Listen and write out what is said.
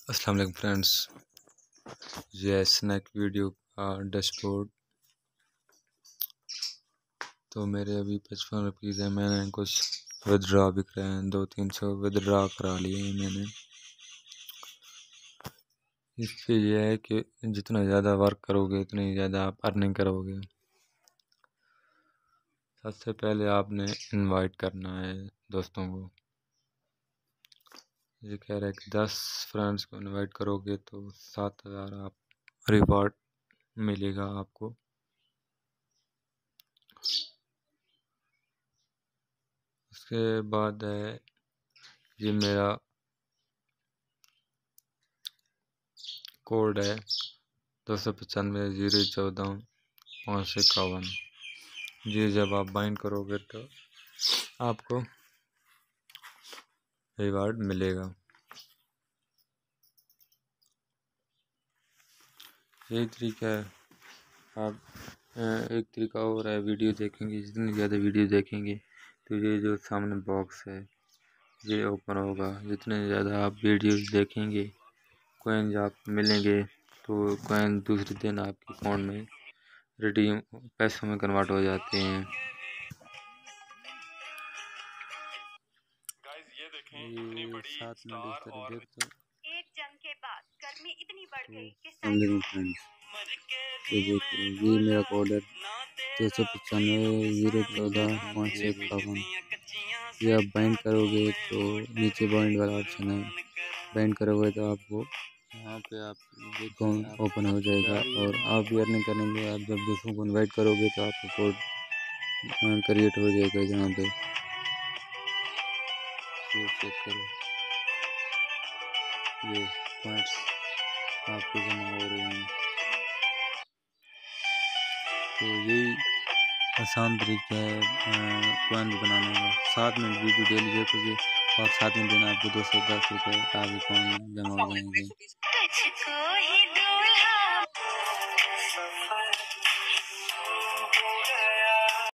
अस्सलाम वालेकुम फ्रेंड्स, ये स्नैक वीडियो का डैशबोर्ड। तो मेरे अभी 55 रुपीज़ है। मैंने कुछ विदड्रॉ भी कराए हैं, 200-300 विदड्रॉ करा लिए हैं मैंने। इससे ये है कि जितना ज़्यादा वर्क करोगे उतनी ज़्यादा आप अर्निंग करोगे। सबसे पहले आपने इनवाइट करना है दोस्तों को। ये कह रहा है कि 10 फ्रेंड्स को इनवाइट करोगे तो 7000 आप रिवॉर्ड मिलेगा आपको। उसके बाद है ये मेरा कोड है 295-014-551। ये जब आप बाइंड करोगे तो आपको रिवार्ड मिलेगा। यही तरीका है। आप एक तरीका और है, वीडियो देखेंगे, जितनी ज़्यादा वीडियो देखेंगे तो ये जो सामने बॉक्स है ये ओपन होगा। जितने ज़्यादा आप वीडियो देखेंगे कॉइन आप मिलेंगे, तो कॉइन दूसरे दिन आपके अकाउंट में रिडीम पैसों में कन्वर्ट हो जाते हैं। ये 7 मिनट इस तरह देख दो। एक जंग के बाद गर्मी इतनी बढ़ गई कि फ्रेंड्स, ये देखिए ये मेरा कोड है 295-014-551। ये आप बाइंड करोगे तो नीचे बाइंड वाला ऑप्शन है, बाइंड करोगे तो आपको यहाँ पे आप अकाउंट ओपन हो जाएगा और आप भी अर्निंग करेंगे। आप जब दूसरों को इनवाइट करोगे तो आपका कोड क्रिएट हो जाएगा। जहाँ पे चेक करो, ये पॉइंट्स आपको जमा हो रहे हैं। तो यही आसान तरीका है कॉइन बनाने का। 7 मिनट वीडियो डेली देखोगे और 7वें दिन आपको 210 रुपये आपके अकाउंट में जमा हो जाएंगे।